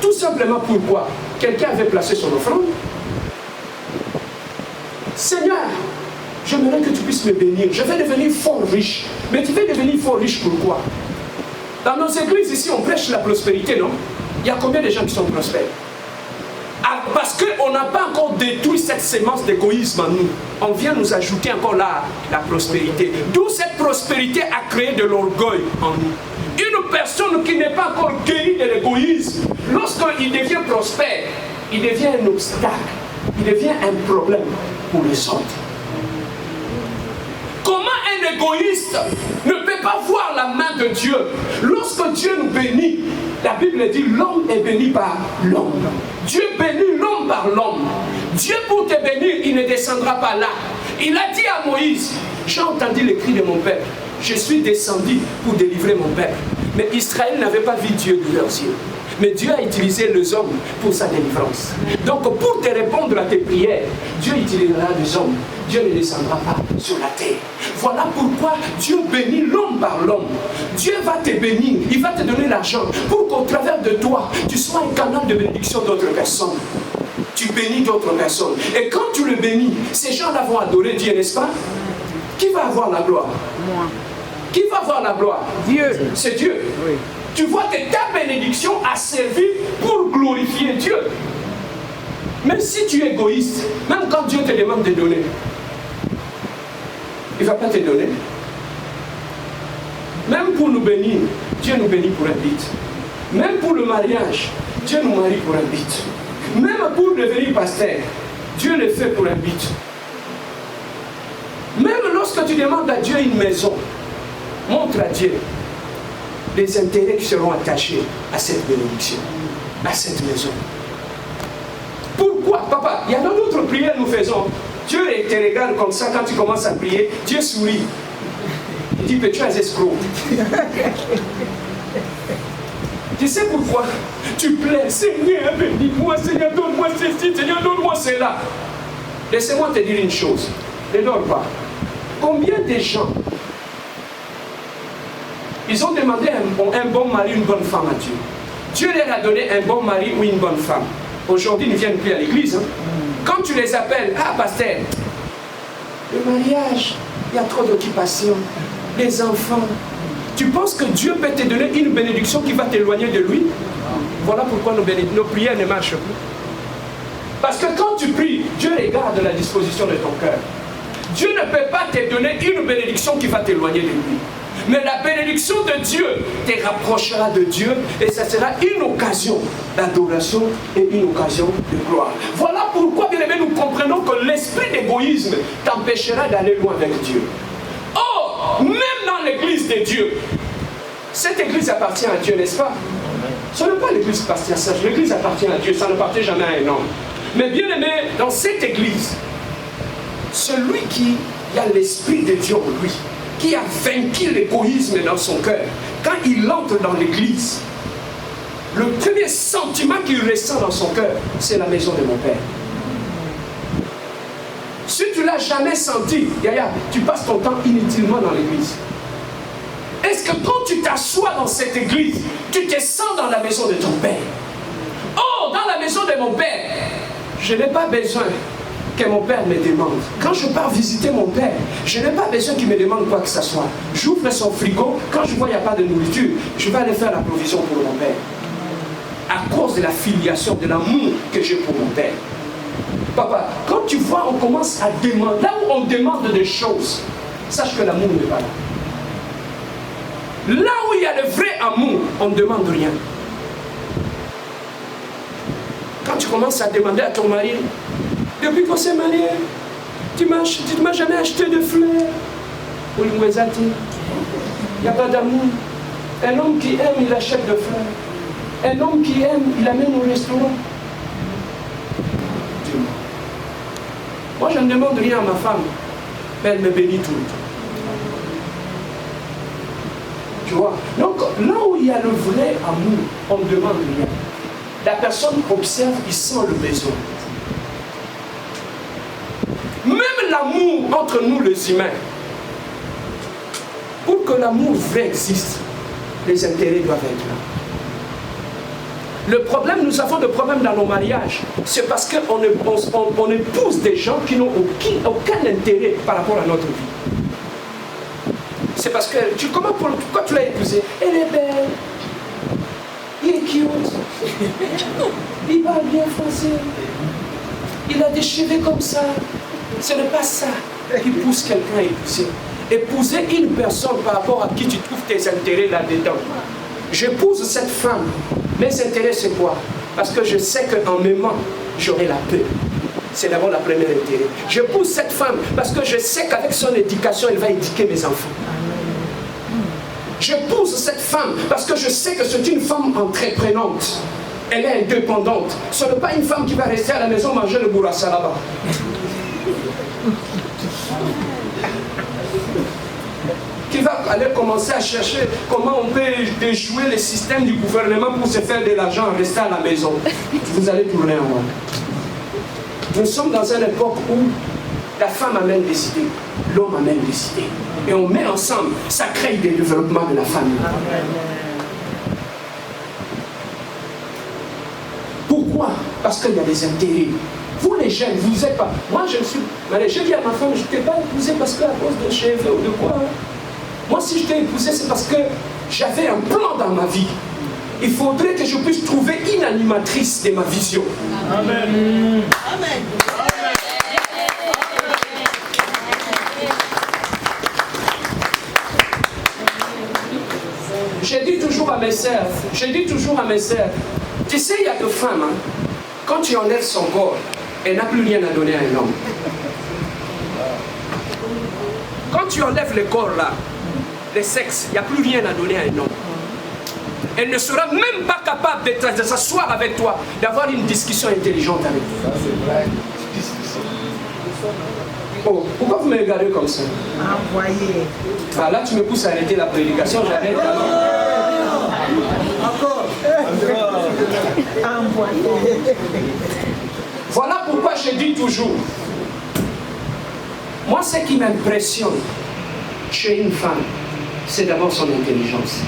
Tout simplement pourquoi quelqu'un avait placé son offrande. Seigneur, j'aimerais que tu puisses me bénir. Je vais devenir fort riche. Mais tu veux devenir fort riche pourquoi? Dans nos églises ici, on prêche la prospérité, non? Il y a combien de gens qui sont prospères? Parce qu'on n'a pas encore détruit cette sémence d'égoïsme en nous. On vient nous ajouter encore la prospérité. D'où cette prospérité a créé de l'orgueil en nous. Une personne qui n'est pas encore guérie de l'égoïsme, lorsqu'il devient prospère, il devient un obstacle, il devient un problème pour les autres. Comment un égoïste ne peut pas voir la main de Dieu? Lorsque Dieu nous bénit, la Bible dit l'homme est béni par l'homme. Dieu bénit l'homme par l'homme. Dieu pour te bénir, il ne descendra pas là. Il a dit à Moïse, j'ai entendu les cris de mon peuple. Je suis descendu pour délivrer mon peuple. Mais Israël n'avait pas vu Dieu de leurs yeux. Mais Dieu a utilisé les hommes pour sa délivrance. Donc pour te répondre à tes prières, Dieu utilisera les hommes. Dieu ne descendra pas sur la terre. Voilà pourquoi Dieu bénit l'homme par l'homme. Dieu va te bénir, il va te donner l'argent pour qu'au travers de toi, tu sois un canal de bénédiction d'autres personnes. Tu bénis d'autres personnes. Et quand tu le bénis, ces gens-là vont adorer Dieu, n'est-ce pas? Qui va avoir la gloire? Moi. Qui va avoir la gloire? Dieu. C'est Dieu. Oui. Tu vois que ta bénédiction a servi pour glorifier Dieu. Même si tu es égoïste, même quand Dieu te demande de donner, il ne va pas te donner. Même pour nous bénir, Dieu nous bénit pour un but. Même pour le mariage, Dieu nous marie pour un but. Même pour devenir pasteur, Dieu le fait pour un but. Même lorsque tu demandes à Dieu une maison, montre à Dieu les intérêts qui seront attachés à cette bénédiction, à cette maison. Pourquoi, papa? Il y a d'autres prières que nous faisons. Dieu te regarde comme ça quand tu commences à prier. Dieu sourit. Il dit, mais tu es escroc. Tu sais pourquoi? Tu plais, Seigneur, bénis-moi, Seigneur, donne-moi ceci, Seigneur, donne-moi cela. Laissez-moi te dire une chose. Ne dors pas. Combien de gens, ils ont demandé un bon mari, une bonne femme à Dieu. Dieu leur a donné un bon mari ou une bonne femme. Aujourd'hui, ils ne viennent plus à l'église. Hein. Quand tu les appelles, ah, pasteur, le mariage, il y a trop d'occupation, les enfants. Tu penses que Dieu peut te donner une bénédiction qui va t'éloigner de lui? Voilà pourquoi nos prières ne marchent plus. Parce que quand tu pries, Dieu regarde la disposition de ton cœur. Dieu ne peut pas te donner une bénédiction qui va t'éloigner de lui. Mais la bénédiction de Dieu te rapprochera de Dieu et ça sera une occasion d'adoration et une occasion de gloire. Voilà pourquoi, bien aimé, nous comprenons que l'esprit d'égoïsme t'empêchera d'aller loin avec Dieu. Oh, même dans l'église de Dieu, cette église appartient à Dieu, n'est-ce pas? Ce n'est pas l'église qui appartient à ça, l'église appartient à Dieu, ça n'appartient jamais à un homme. Mais bien aimé, dans cette église, celui qui a l'esprit de Dieu en lui, qui a vaincu l'égoïsme dans son cœur, quand il entre dans l'église, le premier sentiment qu'il ressent dans son cœur, c'est la maison de mon Père. Si tu ne l'as jamais senti, Yaya, tu passes ton temps inutilement dans l'église. Est-ce que quand tu t'assois dans cette église, tu te sens dans la maison de ton Père? Oh, dans la maison de mon Père, je n'ai pas besoin que mon Père me demande. Quand je pars visiter mon Père, je n'ai pas besoin qu'il me demande quoi que ce soit. J'ouvre son frigo, quand je vois qu'il n'y a pas de nourriture, je vais aller faire la provision pour mon Père. À cause de la filiation, de l'amour que j'ai pour mon Père. Papa, quand tu vois, on commence à demander, là où on demande des choses, sache que l'amour n'est pas là. Là où il y a le vrai amour, on ne demande rien. Quand tu commences à demander à ton mari, depuis qu'on s'est marié, tu ne m'as jamais acheté de fleurs. Il n'y a pas d'amour. Un homme qui aime, il achète de fleurs. Un homme qui aime, il amène au restaurant. Moi, je ne demande rien à ma femme, mais elle me bénit tout le temps. Tu vois? Donc, là où il y a le vrai amour, on ne demande rien. la personne observe, il sent le besoin. Même l'amour entre nous les humains, pour que l'amour vrai existe, les intérêts doivent être là. Le problème, nous avons des problèmes dans nos mariages. C'est parce qu'on épouse des gens qui n'ont aucun intérêt par rapport à notre vie. C'est parce que, pourquoi tu l'as épousée? Elle est belle. Il est cute. Il parle bien français. Il a des cheveux comme ça. Ce n'est pas ça qui pousse quelqu'un à épouser. Épouser une personne par rapport à qui tu trouves tes intérêts là-dedans. J'épouse cette femme. Mes intérêts, c'est quoi? Parce que je sais qu'en m'aimant, j'aurai la paix. C'est d'abord la première intérêt. J'épouse cette femme parce que je sais qu'avec son éducation, elle va éduquer mes enfants. J'épouse cette femme parce que je sais que c'est une femme entreprenante. Elle est indépendante. Ce n'est pas une femme qui va rester à la maison manger le bourrassa là-bas. Qui va aller commencer à chercher comment on peut déjouer le système du gouvernement pour se faire de l'argent, rester à la maison. Vous allez tourner en rond. Nous sommes dans une époque où la femme amène des idées, l'homme amène des idées. Et on met ensemble, ça crée des développements de la famille. Pourquoi? Parce qu'il y a des intérêts. Vous les jeunes, vous n'êtes pas... Moi je suis... J'ai dit à ma femme, je ne t'ai pas épousée parce qu'à cause de cheveux ou de quoi. Moi si je t'ai épousée, c'est parce que j'avais un plan dans ma vie. Il faudrait que je puisse trouver une animatrice de ma vision. Amen. Amen. Je dis toujours à mes sœurs, tu sais, il y a deux femmes, hein, quand tu enlèves son corps, elle n'a plus rien à donner à un homme. Quand tu enlèves le corps là, le sexe, il n'y a plus rien à donner à un homme. Elle ne sera même pas capable de s'asseoir avec toi, d'avoir une discussion intelligente avec toi. Ça, c'est vrai. Oh, pourquoi vous me regardez comme ça? Envoyé. Ah, là, tu me pousses à arrêter la prédication, j'arrête. Encore. Envoyé. Voilà pourquoi je dis toujours, moi, ce qui m'impressionne chez une femme, c'est d'abord son intelligence.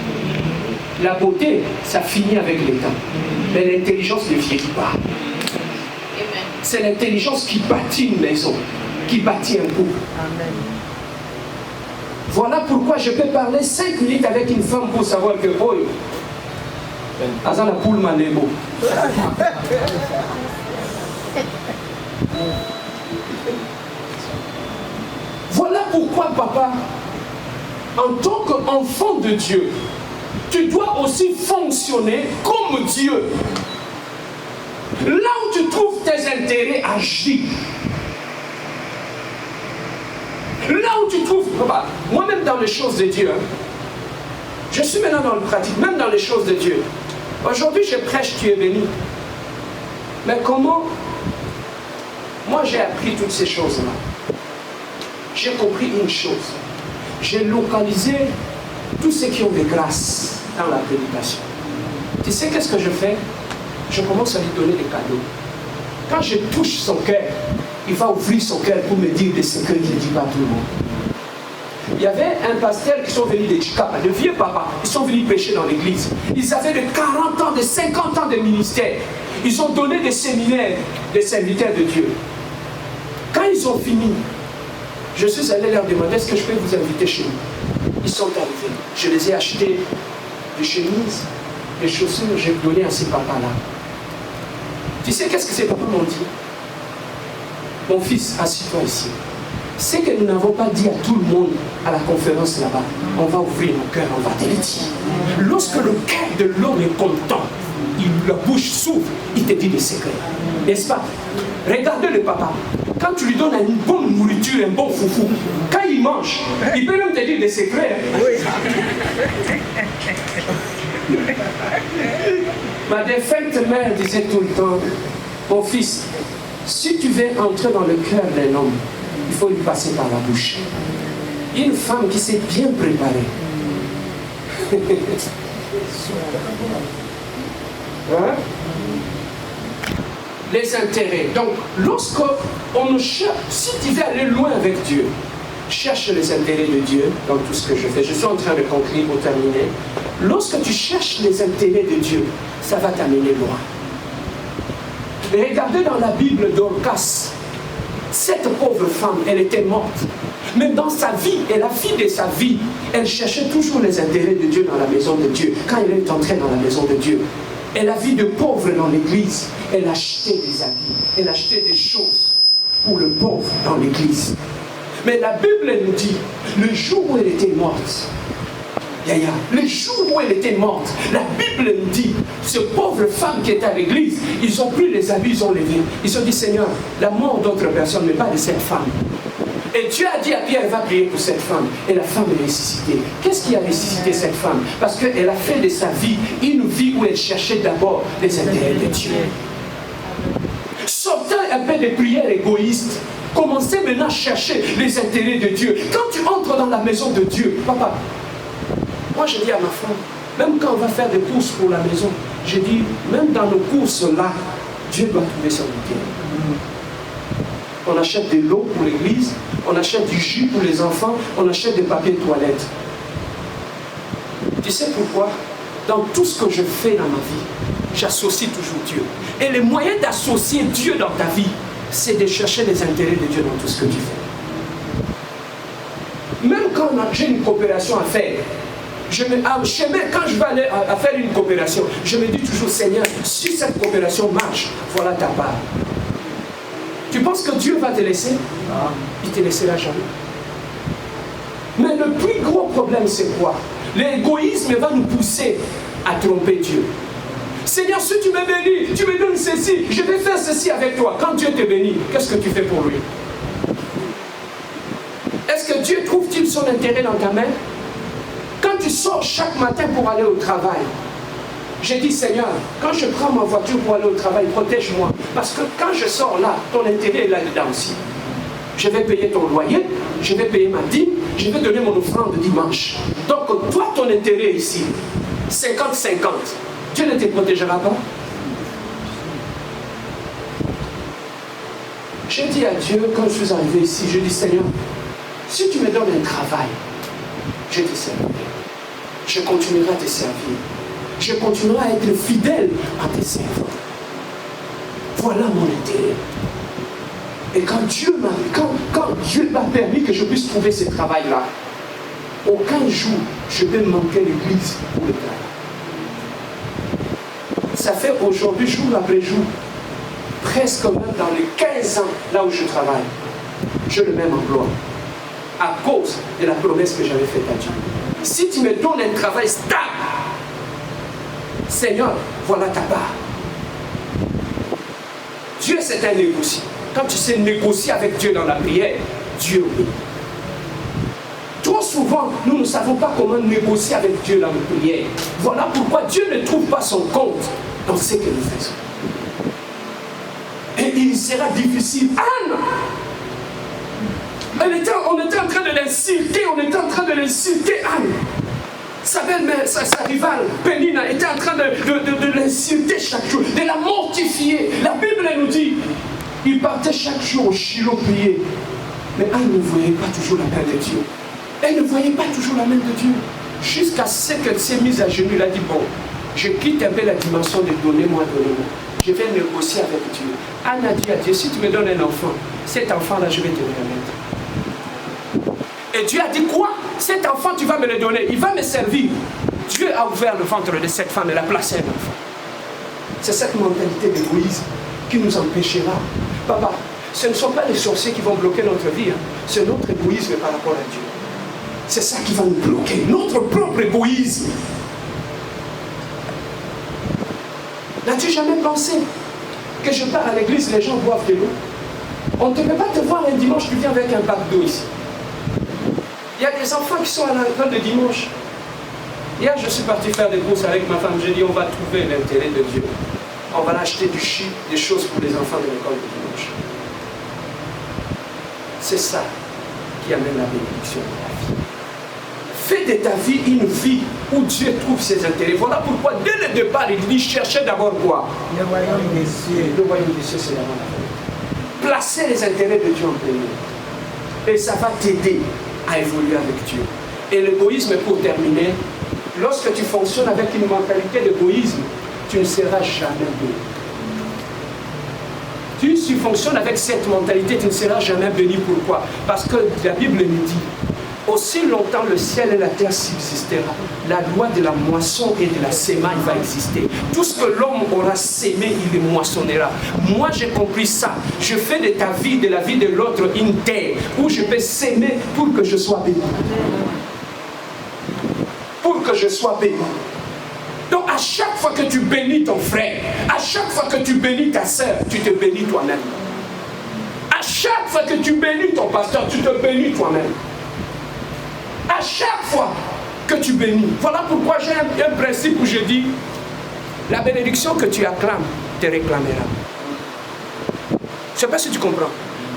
La beauté, ça finit avec le temps. Mais l'intelligence ne vieillit pas. C'est l'intelligence qui bâtit une maison, qui bâtit un couple. Amen. Voilà pourquoi je peux parler 5 minutes avec une femme pour savoir que, oh, Azana Poul Manebo. Voilà pourquoi, papa, en tant qu'enfant de Dieu, tu dois aussi fonctionner comme Dieu. Là où tu trouves tes intérêts, agis. Là où tu trouves, papa, moi-même dans les choses de Dieu, hein, je suis maintenant dans le pratique, même dans les choses de Dieu. Aujourd'hui, je prêche, tu es béni. Mais comment? Moi, j'ai appris toutes ces choses-là. J'ai compris une chose. J'ai localisé tous ceux qui ont des grâces dans la prédication. Tu sais qu'est-ce que je fais? Je commence à lui donner des cadeaux. Quand je touche son cœur, il va ouvrir son cœur pour me dire des secrets qu'il ne dit pas à tout le monde. Il y avait un pasteur qui sont venus de Chicapa, de vieux papas, ils sont venus prêcher dans l'église. Ils avaient de 40 ans, de 50 ans de ministère. Ils ont donné des séminaires des serviteurs de Dieu. Quand ils ont fini, je suis allé leur demander, est-ce que je peux vous inviter chez nous? Ils sont arrivés. Je les ai achetés des chemises, des chaussures, j'ai donné à ces papas-là. Tu sais qu'est-ce que ces papas m'ont dit? Mon fils, assis-toi ici. C'est que nous n'avons pas dit à tout le monde à la conférence là-bas, on va ouvrir nos cœurs, on va te le dire. Lorsque le cœur de l'homme est content, la bouche s'ouvre, il te dit des secrets. N'est-ce pas? Regardez le papa. Quand tu lui donnes une bonne nourriture, un bon foufou, quand il mange, il peut même te dire des secrets. Oui. Ma défunte mère disait tout le temps, mon fils, si tu veux entrer dans le cœur d'un homme, il faut lui passer par la bouche. Une femme qui s'est bien préparée. Hein? les intérêts. Donc, lorsqu'on cherche, si tu veux aller loin avec Dieu, cherche les intérêts de Dieu dans tout ce que je fais. Je suis en train de conclure pour terminer. Lorsque tu cherches les intérêts de Dieu, ça va t'amener loin. Et regardez dans la Bible Dorcas, cette pauvre femme, elle était morte. Mais dans sa vie et la fin de sa vie, elle cherchait toujours les intérêts de Dieu dans la maison de Dieu. Quand elle est entrée dans la maison de Dieu, elle a vu de pauvres dans l'église. Elle achetait des habits, elle achetait des choses pour le pauvre dans l'église. Mais la Bible nous dit, le jour où elle était morte, le jour où elle était morte, la Bible nous dit, ce pauvre femme qui était à l'église, ils ont pris les habits, ils ont levé. Ils ont dit, Seigneur, la mort d'autres personnes, mais pas de cette femme. Et Dieu a dit à Pierre, va prier pour cette femme. Et la femme est ressuscitée. Qu'est-ce qui a ressuscité cette femme? Parce qu'elle a fait de sa vie une vie où elle cherchait d'abord les intérêts de Dieu. Sortant un peu des prières égoïstes, commencez maintenant à chercher les intérêts de Dieu. Quand tu entres dans la maison de Dieu, papa, moi je dis à ma femme, même quand on va faire des courses pour la maison, je dis, même dans nos courses là, Dieu doit trouver son intérêt. On achète de l'eau pour l'église, on achète du jus pour les enfants, on achète des papiers de toilette. Tu sais pourquoi? Dans tout ce que je fais dans ma vie, j'associe toujours Dieu. Et le moyen d'associer Dieu dans ta vie, c'est de chercher les intérêts de Dieu dans tout ce que tu fais. Même quand j'ai une coopération à faire, quand je vais aller à faire une coopération, je me dis toujours, Seigneur, si cette coopération marche, voilà ta part. Tu penses que Dieu va te laisser? Il ne te laissera jamais. Mais le plus gros problème, c'est quoi? L'égoïsme va nous pousser à tromper Dieu. Seigneur, si tu me bénis, tu me donnes ceci, je vais faire ceci avec toi. Quand Dieu te bénit, qu'est-ce que tu fais pour lui? Est-ce que Dieu trouve-t-il son intérêt dans ta main? Quand tu sors chaque matin pour aller au travail, j'ai dit, Seigneur, quand je prends ma voiture pour aller au travail, protège-moi. Parce que quand je sors là, ton intérêt est là-dedans aussi. Je vais payer ton loyer, je vais payer ma dîme, je vais donner mon offrande dimanche. Donc, toi, ton intérêt ici, 50-50. Dieu ne te protégera pas. J'ai dit à Dieu, quand je suis arrivé ici, je dis, Seigneur, si tu me donnes un travail, je te servirai. Je continuerai à te servir. Je continuerai à être fidèle à tes servants. Voilà mon intérêt. Et quand Dieu m'a permis que je puisse trouver ce travail-là, aucun jour je vais manquer l'église pour le travail. Ça fait aujourd'hui, jour après jour, presque même dans les 15 ans là où je travaille, j'ai le même emploi. À cause de la promesse que j'avais faite à Dieu. Si tu me donnes un travail stable, Seigneur, voilà ta part. Dieu, c'est un négociant. Quand tu sais négocier avec Dieu dans la prière, Dieu oui. Trop souvent, nous ne savons pas comment négocier avec Dieu dans la prière. Voilà pourquoi Dieu ne trouve pas son compte dans ce que nous faisons. Et il sera difficile. Anne, on était en train de l'insulter, Anne. Sa belle-mère, sa rivale, Pénina, était en train de l'insulter chaque jour, de la mortifier. La Bible nous dit, il partait chaque jour au Shiloh prier. Mais Anne ne voyait pas toujours la main de Dieu. Elle ne voyait pas toujours la main de Dieu. Jusqu'à ce qu'elle s'est mise à genoux, elle a dit, bon, je quitte un peu la dimension de donnez-moi. Je vais négocier avec Dieu. Anne a dit à Dieu, si tu me donnes un enfant, cet enfant-là, je vais te le remettre. Et Dieu a dit quoi? Cet enfant, tu vas me le donner, il va me servir. Dieu a ouvert le ventre de cette femme, elle a placé un enfant. C'est cette mentalité d'égoïsme qui nous empêchera. Papa, ce ne sont pas les sorciers qui vont bloquer notre vie, hein. C'est notre égoïsme par rapport à Dieu. C'est ça qui va nous bloquer, notre propre égoïsme. N'as-tu jamais pensé que je pars à l'église, les gens boivent de l'eau? On ne peut pas te voir un dimanche, tu viens avec un bac d'eau ici. Il y a des enfants qui sont à l'école le dimanche. Hier, je suis parti faire des courses avec ma femme. J'ai dit, on va trouver l'intérêt de Dieu. On va acheter du chi, des choses pour les enfants de l'école le dimanche. C'est ça qui amène la bénédiction de la vie. Fais de ta vie une vie où Dieu trouve ses intérêts. Voilà pourquoi, dès le départ, il dit cherchez d'abord quoi? Le royaume des cieux. Le royaume des cieux, c'est d'abord la vie. Placer les intérêts de Dieu en premier. Et ça va t'aider à évoluer avec Dieu. Et l'égoïsme, pour terminer, lorsque tu fonctionnes avec une mentalité d'égoïsme, tu ne seras jamais béni. Si tu fonctionnes avec cette mentalité, tu ne seras jamais béni. Pourquoi? Parce que la Bible nous dit, aussi longtemps le ciel et la terre subsistera, la loi de la moisson et de la semaille va exister. Tout ce que l'homme aura sémé, il le moissonnera. Moi, j'ai compris ça. Je fais de ta vie, de la vie de l'autre, une terre où je peux s'aimer pour que je sois béni. Pour que je sois béni. Donc, à chaque fois que tu bénis ton frère, à chaque fois que tu bénis ta sœur, tu te bénis toi-même. À chaque fois que tu bénis ton pasteur, tu te bénis toi-même. À chaque fois que tu bénis. Voilà pourquoi j'ai un principe où je dis, la bénédiction que tu acclames te réclamera. Je ne sais pas si tu comprends.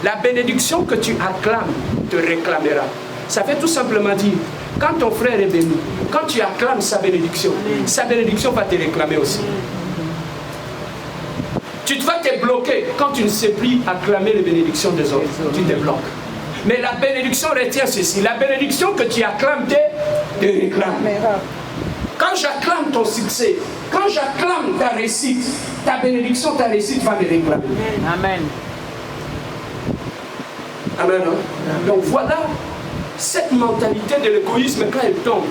La bénédiction que tu acclames te réclamera. Ça veut tout simplement dire, quand ton frère est béni, quand tu acclames sa bénédiction va te réclamer aussi. Tu vas te bloquer quand tu ne sais plus acclamer les bénédictions des autres. Tu te bloques. Mais la bénédiction retient ceci. La bénédiction que tu acclames te réclame. Quand j'acclame ton succès, quand j'acclame ta réussite, ta bénédiction, ta réussite va me réclamer. Amen. Amen. Donc voilà cette mentalité de l'égoïsme, quand elle tombe,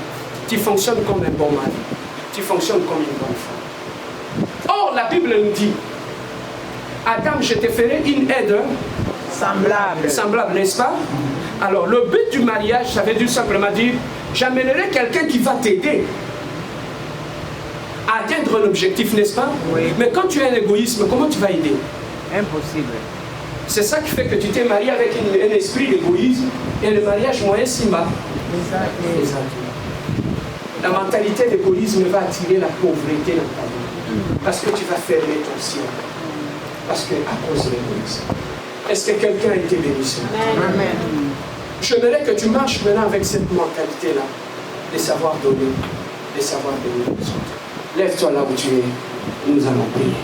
tu fonctionnes comme un bon mari. Tu fonctionnes comme une bonne femme. Or, la Bible nous dit, Adam, je te ferai une aide semblable, n'est-ce pas? Alors, le but du mariage, ça veut dire simplement dire, j'amènerai quelqu'un qui va t'aider à atteindre l'objectif, n'est-ce pas? Oui. Mais quand tu as un égoïsme, comment tu vas aider? Impossible. C'est ça qui fait que tu t'es marié avec un esprit d'égoïsme et le mariage moyen Simba. Exactement. La mentalité d'égoïsme va attirer la pauvreté dans ta vie. Parce que tu vas fermer ton ciel. Parce que à cause de l'égoïsme. Est-ce que quelqu'un a été béni ce matin? Amen. J'aimerais que tu marches maintenant avec cette mentalité-là, de savoir donner, de savoir bénir les autres. Lève-toi là où tu es, nous allons prier.